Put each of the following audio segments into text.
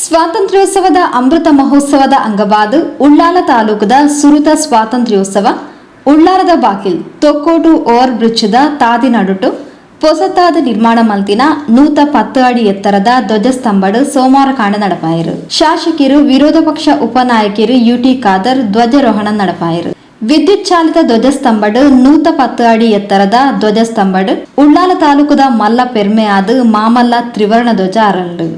ಸ್ವಾತಂತ್ರ್ಯೋತ್ಸವದ ಅಮೃತ ಮಹೋತ್ಸವದ ಅಂಗವಾದ ಉಳ್ಳಾಲ ತಾಲೂಕದ ಸುರುತ ಸ್ವಾತಂತ್ರ್ಯೋತ್ಸವ ಉಳ್ಳಾರದ ಬಾಕಿಲ್ ತೊಕ್ಕೋಟು ಓವರ್ ಬ್ರಿಡ್ಜ್ದ ತಾದಿ ನಡುಟು ಹೊಸತಾದ ನಿರ್ಮಾಣ ಮಲ್ತಿನ 110 ಅಡಿ ಎತ್ತರದ ಧ್ವಜಸ್ತಂಭಡು ಸೋಮವಾರ ಕಾಣ ನಡಪಾಯರು. ಶಾಸಕರು ವಿರೋಧ ಪಕ್ಷ ಉಪನಾಯಕರು ಯುಟಿ ಖಾದರ್ ಧ್ವಜಾರೋಹಣ ನಡಪಾಯರು. ವಿದ್ಯುತ್ ಚಾಲಿತ ಧ್ವಜಸ್ತಂಭಡು 110 ಅಡಿ ಎತ್ತರದ ಧ್ವಜಸ್ತಂಭಡು ಉಳ್ಳಾಲ ತಾಲೂಕದ ಮಲ್ಲ ಪೆರ್ಮೆ ಆದ ಮಾಮಲ್ಲ ತ್ರಿವರ್ಣ ಧ್ವಜ ಅರಂಡು.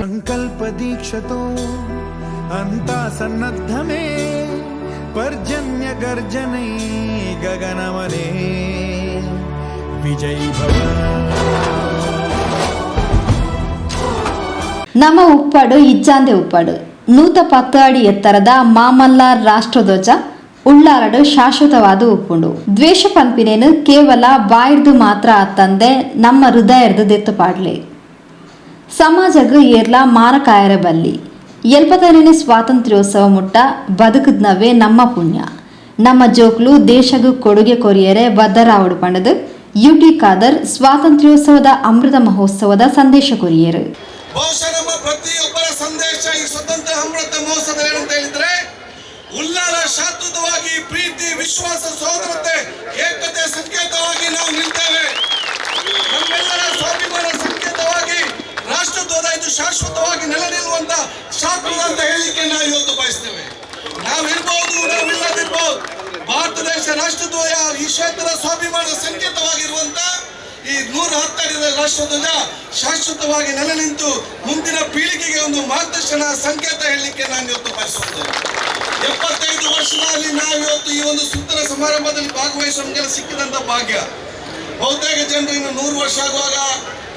संकल्प दीक्षतो अंता सन्नद्धमे पर्जन्य गर्जने गगनमने विजयी भव. ನಮ್ಮ ಉಪ್ಪಾಡು ಇಜ್ಜಾಂದೆ ಉಪ್ಪಾಡು 110 ಅಡಿ ಎತ್ತರದ ಮಾಮಲ್ಲ ರಾಷ್ಟ್ರಧ್ವಜ ಉಳ್ಳಾರಡು ಶಾಶ್ವತವಾದ ಉಪ್ಪುಂಡು. ದ್ವೇಷ ಪನ್ಪಿನೇನು ಕೇವಲ ಬಾಯಿರ್ದು ಮಾತ್ರ ಅತ್ತಂದೆ ನಮ್ಮ ಹೃದಯರ್ದು ದೆತ್ತು ಪಾಡ್ಲೆ. ಸಮಾಜಗ್ ಏರ್ಲ ಮಾರಕಾಯರ ಬಲ್ಲಿ 75ನೇ ಸ್ವಾತಂತ್ರ್ಯೋತ್ಸವ ಮುಟ್ಟ ಬದುಕದ್ನವೇ ನಮ್ಮ ಪುಣ್ಯ. ನಮ್ಮ ಜೋಕ್ಲು ದೇಶಗೂ ಕೊಡುಗೆ ಕೊರಿಯರೆ ಬದ್ಧರಾವಡು ಪಂಡದು ಯುಟಿ ಖಾದರ್ ಸ್ವಾತಂತ್ರ್ಯೋತ್ಸವದ ಅಮೃತ ಮಹೋತ್ಸವದ ಸಂದೇಶ ಕೊರಿಯರು. ಬಹುಶಃ ನಮ್ಮ ಪ್ರತಿಯೊಬ್ಬರ ಸಂದೇಶ ಈ ಸ್ವತಂತ್ರ ಅಮೃತ ಮಹೋತ್ಸವದಲ್ಲಿ ಏನಂತ ಹೇಳಿದ್ರೆ, ಉಳ್ಳಾಲ ಶಾಶ್ವತವಾಗಿ ಪ್ರೀತಿ, ವಿಶ್ವಾಸ, ಸಹೋದರತೆ, ಏಕತೆ ಸಂಕೇತವಾಗಿ ನಾವು ನಿಲ್ತೇವೆ. ನಮ್ಮೆಲ್ಲರ ಸ್ವಾಭಿಮಾನ ಸಂಕೇತವಾಗಿ ರಾಷ್ಟ್ರಧ್ವಜ ಇದು ಶಾಶ್ವತವಾಗಿ ನೆಲೆ ನಿಲ್ಲುವಂತ ಶಾಶ್ವತ ಅಂತ ಹೇಳಿಕೆ ನಾವು ಇವತ್ತು ಬಯಸ್ತೇವೆ. ನಾವಿರ್ಬಹುದು, ನಾವಿಲ್ಲದಿರ್ಬಹುದು, ಭಾರತ ದೇಶ ರಾಷ್ಟ್ರಧ್ವಜ ಈ ಕ್ಷೇತ್ರದ ಸ್ವಾಭಿಮಾನ ಸಂಕೇತವಾಗಿರುವಂತ ಈ 110 ಅಡಿ ರಾಷ್ಟ್ರಧ್ವಜ ಶಾಶ್ವತವಾಗಿ ನೆಲೆ ನಿಂತು ಮುಂದಿನ ಪೀಳಿಗೆಗೆ ಒಂದು ಮಾರ್ಗದರ್ಶನ ಸಂಕೇತ ಹೇಳಲಿಕ್ಕೆ ನಾನು ಇವತ್ತು ಬಯಸುತ್ತೇನೆ. 75 ವರ್ಷದಲ್ಲಿ ನಾವು ಇವತ್ತು ಈ ಒಂದು ಸುಂದರ ಸಮಾರಂಭದಲ್ಲಿ ಭಾಗವಹಿಸುವ ನಮಗೆ ಸಿಕ್ಕಿದಂತ ಭಾಗ್ಯ. ಬಹುತೇಕ ಜನರು ಇನ್ನು 100 ವರ್ಷ ಆಗುವಾಗ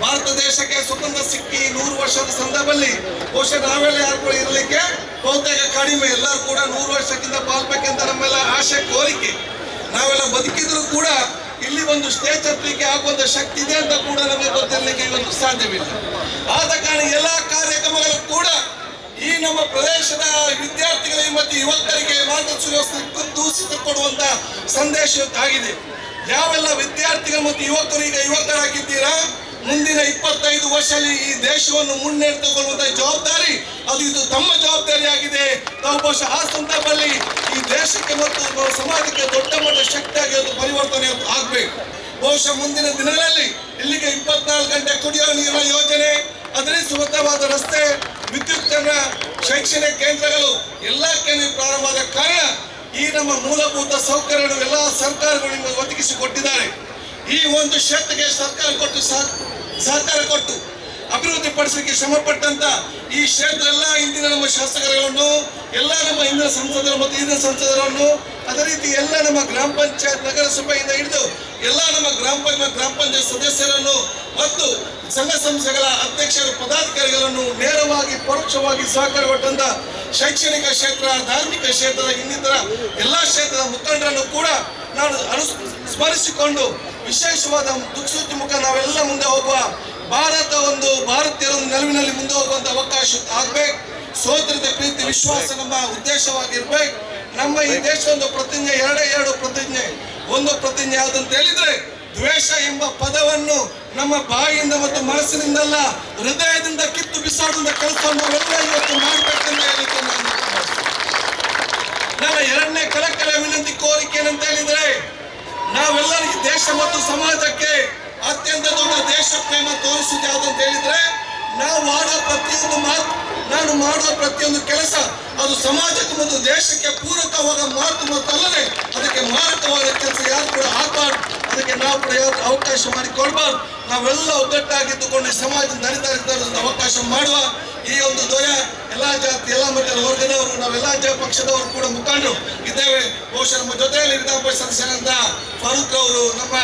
ಭಾರತ ದೇಶಕ್ಕೆ ಸ್ವತಂತ್ರ ಸಿಕ್ಕಿ 100 ವರ್ಷದ ಸಂದರ್ಭದಲ್ಲಿ ಬಹುಶಃ ನಾವೆಲ್ಲ ಯಾರು ಕೂಡ ಇರಲಿಕ್ಕೆ ಬಹುತೇಕ ಕಡಿಮೆ. ಎಲ್ಲರೂ ಕೂಡ 100 ವರ್ಷಕ್ಕಿಂತ ಬಾಳ್ಬೇಕಂತ ನಮ್ಮೆಲ್ಲ ಆಶೆ, ಕೋರಿಕೆ. ನಾವೆಲ್ಲ ಬದುಕಿದ್ರು ಕೂಡ ಇಲ್ಲಿ ಒಂದು ಸ್ಟೇಜ್ ಹತ್ತಲಿಕ್ಕೆ ಆಗುವಂತ ಶಕ್ತಿ ಇದೆ ಅಂತ ಕೂಡ ನಮಗೆ ಗೊತ್ತಿರಲಿಕ್ಕೆ ಇವತ್ತು ಸಾಧ್ಯವಿಲ್ಲ. ಆದ ಕಾರಣ ಎಲ್ಲಾ ಕಾರ್ಯಕ್ರಮಗಳು ಕೂಡ ಈ ನಮ್ಮ ಪ್ರದೇಶದ ವಿದ್ಯಾರ್ಥಿಗಳಿಗೆ ಮತ್ತು ಯುವಕರಿಗೆ ಮಾರ್ಗದರ್ಶನ ಕೊಡುವಂತ ಸಂದೇಶ ಆಗಿದೆ. ಯಾವೆಲ್ಲ ವಿದ್ಯಾರ್ಥಿಗಳು ಮತ್ತು ಯುವಕರು ಈಗ ಯುವಕರಾಗಿದ್ದೀರಾ, ಮುಂದಿನ 25 ವರ್ಷದಲ್ಲಿ ಈ ದೇಶವನ್ನು ಮುನ್ನಡೆದುಕೊಳ್ಳುವಂತ ಜವಾಬ್ದಾರಿ ಇದು ತಮ್ಮ ಜವಾಬ್ದಾರಿ ಆಗಿದೆ. ನಾವು ಬಹುಶಃ ಆ ಸಂದರ್ಭದಲ್ಲಿ ಈ ದೇಶಕ್ಕೆ ಮತ್ತು ಸಮಾಜಕ್ಕೆ ದೊಡ್ಡ ಮಟ್ಟದ ಶಕ್ತಿಯಾಗಿ ಅದು ಪರಿವರ್ತನೆ ಆಗ್ಬೇಕು. ಬಹುಶಃ ಮುಂದಿನ ದಿನಗಳಲ್ಲಿ ಇಲ್ಲಿಗೆ 24 ಗಂಟೆ ಕುಡಿಯುವ ನೀರಿನ ಯೋಜನೆ, ಅದರಲ್ಲಿ ಸುಗಮವಾದ ರಸ್ತೆ, ವಿದ್ಯುತ್ ಶೈಕ್ಷಣಿಕ ಕೇಂದ್ರಗಳು ಎಲ್ಲ ಕೇಂದ್ರ ಪ್ರಾರಂಭವಾದ ಕಾರಣ ಈ ನಮ್ಮ ಮೂಲಭೂತ ಸೌಕರ್ಯಗಳು ಎಲ್ಲ ಸರ್ಕಾರಗಳು ನಿಮಗೆ ಒದಗಿಸಿ ಕೊಟ್ಟಿದ್ದಾರೆ. ಈ ಒಂದು ಕ್ಷೇತ್ರಕ್ಕೆ ಸರ್ಕಾರ ಕೊಟ್ಟು ಸಹಕಾರ ಕೊಟ್ಟು ಅಭಿವೃದ್ಧಿ ಪಡಿಸಲಿಕ್ಕೆ ಶ್ರಮ ಪಟ್ಟಂತ ಈ ಕ್ಷೇತ್ರ ಎಲ್ಲ ಇಂದಿನ ನಮ್ಮ ಶಾಸಕರುಗಳನ್ನು, ಎಲ್ಲ ನಮ್ಮ ಹಿಂದಿನ ಸಂಸದರು ಮತ್ತು ಹಿಂದಿನ ಸಂಸದರನ್ನು, ಅದೇ ರೀತಿ ಎಲ್ಲ ನಮ್ಮ ಗ್ರಾಮ ಪಂಚಾಯತ್ ನಗರಸಭೆಯಿಂದ ಹಿಡಿದು ಎಲ್ಲ ನಮ್ಮ ಗ್ರಾಮ ಪಂಚಾಯತ್ ಸದಸ್ಯರನ್ನು ಮತ್ತು ಸಂಘ ಸಂಸ್ಥೆಗಳ ಅಧ್ಯಕ್ಷರು, ಪದಾಧಿಕಾರಿಗಳನ್ನು ನೇರವಾಗಿ ಪರೋಕ್ಷವಾಗಿ ಸಹಕಾರ ಕೊಟ್ಟಂತ ಶೈಕ್ಷಣಿಕ ಕ್ಷೇತ್ರ, ಧಾರ್ಮಿಕ ಕ್ಷೇತ್ರದ ಇನ್ನಿತರ ಎಲ್ಲ ಕ್ಷೇತ್ರದ ಮುಖಂಡರನ್ನು ಕೂಡ ನಾವು ಸ್ಮರಿಸಿಕೊಂಡು ವಿಶೇಷವಾದ ದುಃಖಸುದ್ದಿ ಮುಖ ನಾವೆಲ್ಲ ಮುಂದೆ ಹೋಗುವ ಭಾರತೀಯರ ಒಂದು ನೆಲವಿನಲ್ಲಿ ಮುಂದೆ ಹೋಗುವಂತ ಅವಕಾಶ ಆಗ್ಬೇಕು. ಸೋದರತೆ, ಪ್ರೀತಿ, ವಿಶ್ವಾಸ ನಮ್ಮ ಉದ್ದೇಶವಾಗಿರ್ಬೇಕು. ನಮ್ಮ ಈ ದೇಶ ಒಂದು ಪ್ರತಿಜ್ಞೆ, ಎರಡು ಪ್ರತಿಜ್ಞೆ. ಒಂದು ಪ್ರತಿಜ್ಞೆ ಯಾವ್ದಂತ ಹೇಳಿದ್ರೆ, ದ್ವೇಷ ಎಂಬ ಪದವನ್ನು ನಮ್ಮ ಬಾಯಿಯಿಂದ ಮತ್ತು ಮನಸ್ಸಿನಿಂದಲ್ಲ ಹೃದಯದಿಂದ ಕಿತ್ತು ಬಿಸಾಡುವಂತ ಕೆಲಸವನ್ನು ನಾವೆಲ್ಲ ಇವತ್ತು ಮಾಡಬೇಕಂತ ಹೇಳಿಕ್ಕೆ ನನ್ನ ಎರಡನೇ ಕಳಕಳ ವಿನಂತಿ, ಕೋರಿಕೆ ಏನಂತ ಹೇಳಿದ್ರೆ, ನಾವೆಲ್ಲರಿಗೆ ದೇಶ ಮತ್ತು ಸಮಾಜಕ್ಕೆ ಅತ್ಯಂತ ದೊಡ್ಡ ದೇಶ ಪ್ರೇಮ ತೋರಿಸುವುದು ಯಾವ್ದಂತ ಹೇಳಿದ್ರೆ, ನಾವು ಮಾಡುವ ಪ್ರತಿಯೊಂದು ಮಾತು, ನಾನು ಮಾಡುವ ಪ್ರತಿಯೊಂದು ಕೆಲಸ ಅದು ಸಮಾಜಕ್ಕೆ ಮತ್ತು ದೇಶಕ್ಕೆ ಪೂರಕವಾದ ಮಾತು ಮತ್ತು ಅಲ್ಲದೆ ಅದಕ್ಕೆ ಮಾರಕವಾದ ಕೆಲಸ ಯಾರು ಕೂಡ ಆಗಬಾರ್ದು. ಅದಕ್ಕೆ ನಾವು ಕೂಡ ಅವಕಾಶ ಮಾಡಿಕೊಡ್ಬಾರ್ದು. ನಾವೆಲ್ಲ ಒಗ್ಗಟ್ಟಾಗಿದ್ದುಕೊಂಡು ಸಮಾಜದ ನಡೀತಾ ಇರ್ತಕ್ಕಂಥ ಅವಕಾಶ ಮಾಡುವ. ಈ ಒಂದು ಧ್ವಜ ಎಲ್ಲಾ ಜಾತಿ ಎಲ್ಲ ಮಟ್ಟದ ವರ್ಗದವರು ನಾವೆಲ್ಲ ಪಕ್ಷದವರು ಕೂಡ ಮುಖಂಡರು ಇದ್ದೇವೆ. ಬಹುಶಃ ನಮ್ಮ ಜೊತೆಯಲ್ಲಿ ವಿಧಾನ ಪರಿಷತ್ ಸದಸ್ಯರಾದ ಫಾರೂಕ್ ಅವರು, ನಮ್ಮ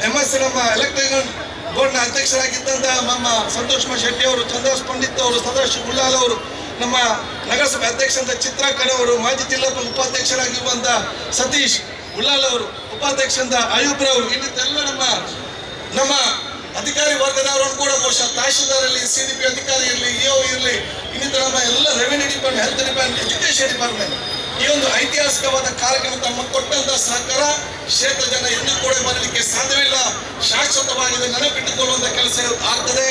MS ನಮ್ಮ ಎಲೆಕ್ಟ್ರಿಕಲ್ ಬೋರ್ಡ್ನ ಅಧ್ಯಕ್ಷರಾಗಿದ್ದಂತ ನಮ್ಮ ಸಂತೋಷ್ ಶೆಟ್ಟಿ ಅವರು, ಚಂದ್ರಸ್ ಪಂಡಿತ್ ಅವರು, ಸದಾಶಿವ ಗುಳ್ಳಾಲ್ ಅವರು, ನಮ್ಮ ನಗರಸಭೆ ಅಧ್ಯಕ್ಷರಾದ ಚಿತ್ರಾಕರ್ ಅವರು, ಮಾಜಿ ಜಿಲ್ಲಾ ಉಪಾಧ್ಯಕ್ಷರಾಗಿರುವಂತ ಸತೀಶ್ ಉಳ್ಳಾಲ್ ಅವರು, ಉಪಾಧ್ಯಕ್ಷರಾದ ಅಯೂಬ್ರವರು, ಇನ್ನಿತೆಲ್ಲ ನಮ್ಮ ಅಧಿಕಾರಿ ವರ್ಗದವರನ್ನು ಕೂಡ ಬಹುಶಃ ತಹಶೀಲ್ದಾರ್ ಇರಲಿ, CDP ಅಧಿಕಾರಿ ಇರಲಿ, EO ಇರಲಿ, ಇನ್ನಿತರ ನಮ್ಮ ಎಲ್ಲ revenue department, health department, education department, ಈ ಒಂದು ಐತಿಹಾಸಿಕವಾದ ಕಾರ್ಯಕ್ರಮ ತಮ್ಮ ಕೊಟ್ಟಂತ ಸಹಕಾರ ಕ್ಷೇತ್ರ ಜನ ಎಂದೂ ಕೂಡ ಬರಲಿಕ್ಕೆ ಸಾಧ್ಯವಿಲ್ಲ. ಶಾಶ್ವತವಾಗಿದೆ ನೆನಪಿಟ್ಟುಕೊಳ್ಳುವಂತ ಕೆಲಸ ಆಗ್ತದೆ.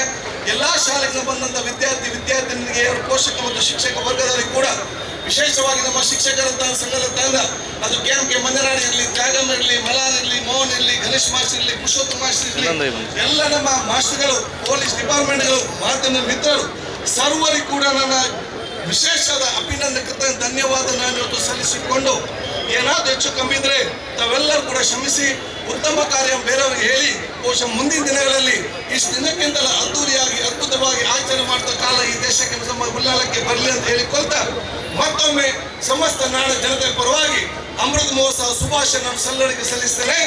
ಎಲ್ಲಾ ಶಾಲೆಗೆ ಬಂದಂತ ವಿದ್ಯಾರ್ಥಿನಿಯರಿಗೆ, ಪೋಷಕ ಮತ್ತು ಶಿಕ್ಷಕ ವರ್ಗದವರಿಗೆ ಕೂಡ ವಿಶೇಷವಾಗಿ ನಮ್ಮ ಶಿಕ್ಷಕರ ಸಂಘದ ತಂಡ, ಅದು KMK ಮಂಜರಾಣಿ ಇರಲಿ, ತ್ಯಾಗಮ್ ಇರಲಿ, ಮಲಾರ್ ಇರಲಿ, ಮೋಹನ್ ಇರಲಿ, ಗಣೇಶ್ ಮಾಸ್ಟರ್ ಇರಲಿ, ಪುರುಷೋತ್ತಮ ಮಾಸ್ಟರ್ ಇರಲಿ, ಎಲ್ಲ ನಮ್ಮ ಮಾಸ್ಟರ್ಗಳು, ಪೊಲೀಸ್ ಡಿಪಾರ್ಟ್ಮೆಂಟ್ಗಳು, ಮಾಧ್ಯಮ ಮಿತ್ರರು ಸರ್ವರಿಗೂ ಕೂಡ ನನ್ನ ವಿಶೇಷವಾದ ಅಭಿನಂದನೆ, ಧನ್ಯವಾದ ನಾನು ಇವತ್ತು ಸಲ್ಲಿಸಿಕೊಂಡು, ಏನಾದ್ರು ಹೆಚ್ಚು ಕಮ್ಮಿ ಇದ್ರೆ ತಾವೆಲ್ಲರೂ ಕೂಡ ಶ್ರಮಿಸಿ ಉತ್ತಮ ಕಾರ್ಯ ಬೇರೆಯವರಿಗೆ ಹೇಳಿ ಬಹುಶಃ ಮುಂದಿನ ದಿನಗಳಲ್ಲಿ ಇಷ್ಟು ದಿನಕ್ಕಿಂತಲೂ ಅದ್ದೂರಿಯಾಗಿ ಅದ್ಭುತವಾಗಿ ಆಚರಣೆ ಮಾಡ್ತಾ ಕಾಲ ಈ ದೇಶಕ್ಕೆ ನಮ್ಮ ಉಲ್ಲಾಳಕ್ಕೆ ಬರಲಿ ಅಂತ ಹೇಳಿಕೊಳ್ತಾ ಮತ್ತೊಮ್ಮೆ ಸಮಸ್ತ ನಾಡ ಜನತೆ ಪರವಾಗಿ ಅಮೃತ ಮಹೋತ್ಸವ ಶುಭಾಶಯ ನಾನು ಸಲ್ಲರಿಗೆ ಸಲ್ಲಿಸ್ತೇನೆ.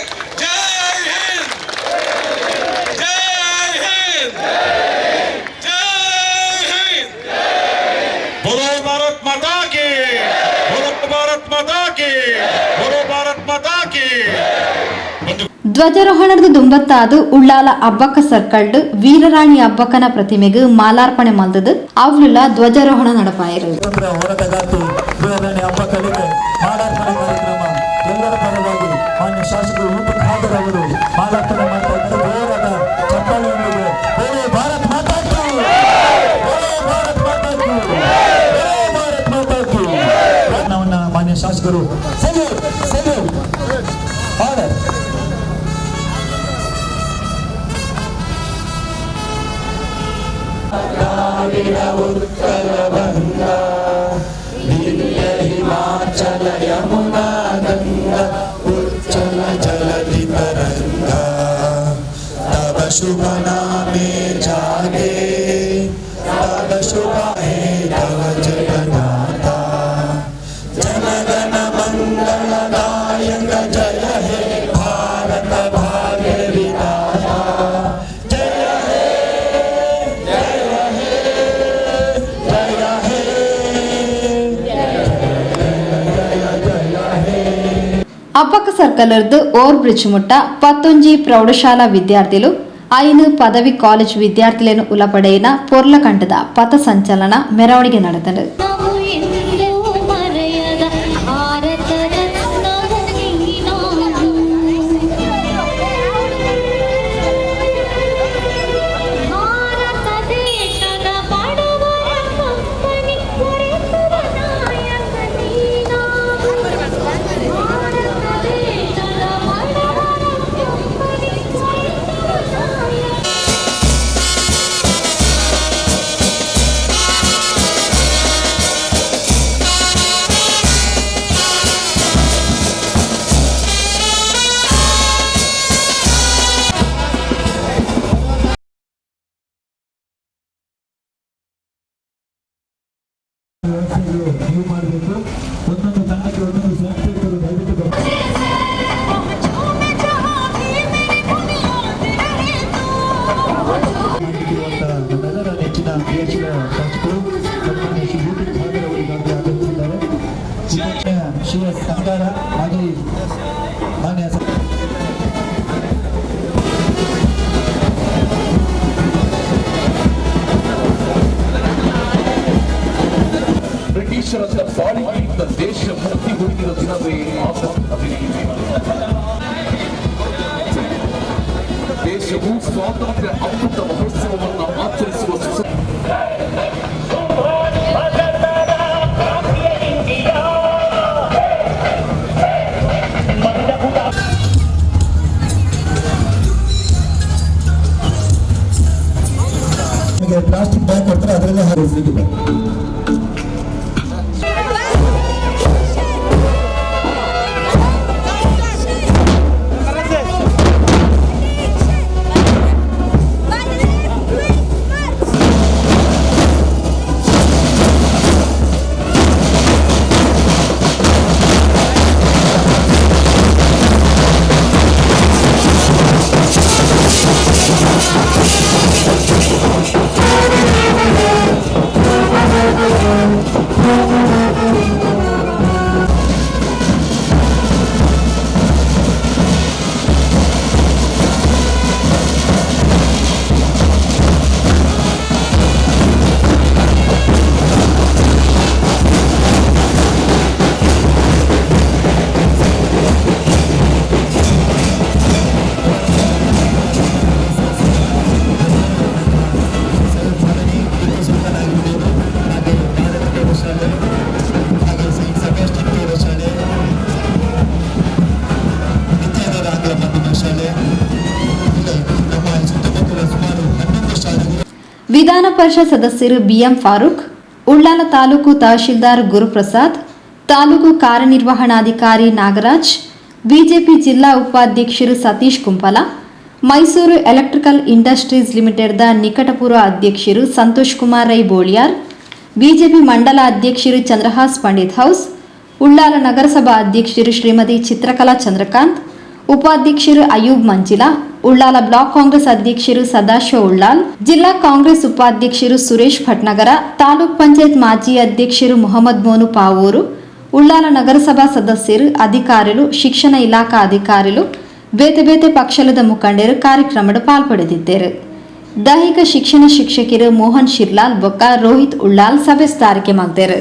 ಜೈ ಹಿಂದ್, ಜೈ ಹಿಂದ್, ಜೈ ಹಿಂದ್. बोलो भारत माता की, बोलो भारत माता की, बोलो भारत माता की. ಧ್ವಜಾರೋಹಣದ ದುಂಬತ್ತಾದು ಉಳ್ಳಾಲ ಅಬ್ಬಕ್ಕ ಸರ್ಕಲ್ಡ್ ವೀರರಾಣಿ ಅಬ್ಬಕ್ಕನ ಪ್ರತಿಮೆಗೆ ಮಾಲಾರ್ಪಣೆ ಮಲ್ದದು ಅವ್ಲ ಧ್ವಜಾರೋಹಣ ನಡಪಾಯಿರು. ಹೋರಾಟಗಾರ್ತಿ ವೀರರಾಣಿ ಅಬ್ಬಕ್ಕನಿಗೆ ಮಾಲಾರ್ಪಣೆ ಕಾರ್ಯಕ್ರಮ ಎಲ್ಲರ ಪರವಾಗಿ ಮಾನ್ಯ ಶಾಸಕರು ಊಟಕ್ಕೆ ಹಾಜರವರು ಮಾಲಾರ್ಪಣೆ ಮಾಡ್ತಾ ಇದ್ದಾರೆ. ಹೋರಾಟ ಚಪ್ಪಾಳೆಯೊಂದಿಗೆ ಬೋಲೋ ಭಾರತ್ ಮಾತಾ ಕಿ, ಬೋಲೋ ಭಾರತ್ ಮಾತಾ ಕಿ, ಬೋಲೋ ಭಾರತ್ ಮಾತಾ ಕಿ. ನಮ್ಮನ್ನ ಮಾನ್ಯ ಶಾಸಕರು ಸೆಲ್ಯೂಟ್ ಸೆಲ್ಯೂಟ್ ಆರ್ಡರ್. ಉತ್ತರ ಬಂಗ ದಿವ್ಯ ಹಿಮಾಚಲ ಯಮುನಾ ಗಂಗಾ ಉಚ್ಚಲ ಜಲಧಿ ತರಂಗ ತವ ಶುಭ ನಾಮೆ ಜಾಗೆ ತವ ಶುಭ ಹೇ ತವ ಜಗನ್ನಾಥ ಜನಗಣ ಮಂಗಳದಾಯಕ ಜಯ ಹೇ ಭಾರತ ಭಾಗ್ಯ ವಿಧಾತ. ಅಬ್ಬಕ್ಕ ಸರ್ಕಲ್ದು ಓವರ್ ಬ್ರಿಡ್ಜ್ ಮುಟ್ಟ 11 ಪ್ರೌಢಶಾಲಾ ವಿದ್ಯಾರ್ಥಿಗಳು 5 ಪದವಿ ಕಾಲೇಜ್ ವಿದ್ಯಾರ್ಥಿಗಳನ್ನು ಉಲಪಡೆಯಿನ ಪೊರ್ಲಕಂಠದ ಪಥ ಸಂಚಲನ ಮೆರವಣಿಗೆ ನಡೆದರು. ನೀವು ಮಾಡಬೇಕು. ಒಂದೊಂದು ತಂಡಕ್ಕೆ ಒಂದೊಂದು ಸ್ವಯಂಸೇವಕರು ದಯವಿಟ್ಟು ನಮ್ಮೆಲ್ಲರ ನೆಚ್ಚಿನ ದೇಶದ ಶಾಸಕರು ಸನ್ಮಾನ್ಯ ಶ್ರೀ ಊಟಕ್ಕೆ ಹಾಜರವರಿಗಾಗಿ ಆಗಮಿಸಿದ್ದಾರೆ. CS ಸಂಗಾರ ಮಾಜಿ ಮಾನ್ಯ ಬ್ರಿಟಿಷರ ಬಾಳಿಗಿಂತ ದೇಶ ಮುಕ್ತಿ ಹೊಂದಿದ ದಿನವೇ ದೇಶವು ಸ್ವಾತಂತ್ರ್ಯ ಅಮೃತ ಮಹೋತ್ಸವವನ್ನು ಆಚರಿಸುವ ಪ್ಲಾಸ್ಟಿಕ್ ಬ್ಯಾಗ್ ಕೊಡ್ತಾರೆ, ಅದರಲ್ಲೇ ಹಾಕಿದೆ. ಶಾಲೆ ನಮ್ಮ ಸುತ್ತಮುತ್ತಲ ಸುಮಾರು 11 ಶಾಲೆಗಳು. ವಿಧಾನ ಪರಿಷತ್ ಸದಸ್ಯರು ಬಿಎಂ ಫಾರೂಕ್, ಉಳ್ಳಾಲ ತಾಲೂಕು ತಹಶೀಲ್ದಾರ್ ಗುರುಪ್ರಸಾದ್, ತಾಲೂಕು ಕಾರ್ಯನಿರ್ವಹಣಾಧಿಕಾರಿ ನಾಗರಾಜ್, ಬಿಜೆಪಿ ಜಿಲ್ಲಾ ಉಪಾಧ್ಯಕ್ಷರು ಸತೀಶ್ ಕುಂಪಲ, ಮೈಸೂರು ಎಲೆಕ್ಟ್ರಿಕಲ್ ಇಂಡಸ್ಟ್ರೀಸ್ ಲಿಮಿಟೆಡ್ದ ನಿಕಟಪೂರ್ವ ಅಧ್ಯಕ್ಷರು ಸಂತೋಷ್ ಕುಮಾರ್ ರೈ ಬೋಳಿಯಾರ್, ಬಿಜೆಪಿ ಮಂಡಲ ಅಧ್ಯಕ್ಷರು ಚಂದ್ರಹಾಸ್ ಪಂಡಿತ್ ಹೌಸ್, ಉಳ್ಳಾಲ ನಗರಸಭಾ ಅಧ್ಯಕ್ಷರು ಶ್ರೀಮತಿ ಚಿತ್ರಕಲಾ ಚಂದ್ರಕಾಂತ್, ಉಪಾಧ್ಯಕ್ಷರು ಅಯೂಬ್ ಮಂಜಿಲಾ, ಉಳ್ಳಾಲ ಬ್ಲಾಕ್ ಕಾಂಗ್ರೆಸ್ ಅಧ್ಯಕ್ಷರು ಸದಾಶಿವ ಉಳ್ಳಾಲ್, ಜಿಲ್ಲಾ ಕಾಂಗ್ರೆಸ್ ಉಪಾಧ್ಯಕ್ಷರು ಸುರೇಶ್ ಭಟ್ನಗರ, ತಾಲೂಕ್ ಪಂಚಾಯತ್ ಮಾಜಿ ಅಧ್ಯಕ್ಷರು ಮೊಹಮ್ಮದ್ ಮೋನು ಪಾವೂರು, ಉಳ್ಳಾಲ ನಗರಸಭಾ ಸದಸ್ಯರು, ಅಧಿಕಾರಿಗಳು, ಶಿಕ್ಷಣ ಇಲಾಖಾ ಅಧಿಕಾರಿಗಳು, ಬೇತೆ ಬೇತೆ ಪಕ್ಷದ ಮುಖಂಡರು ಕಾರ್ಯಕ್ರಮದ ಪಾಲ್ಪಡೆದಿದ್ದರು. ದೈಹಿಕ ಶಿಕ್ಷಣ ಶಿಕ್ಷಕರು ಮೋಹನ್ ಶಿರ್ಲಾಲ್ ಬೊಕ್ಕ ರೋಹಿತ್ ಉಳ್ಳಾಲ್ ಸಭೆ ಸ್ಥಾರಿಕೆ ಮಾಡಿದರು.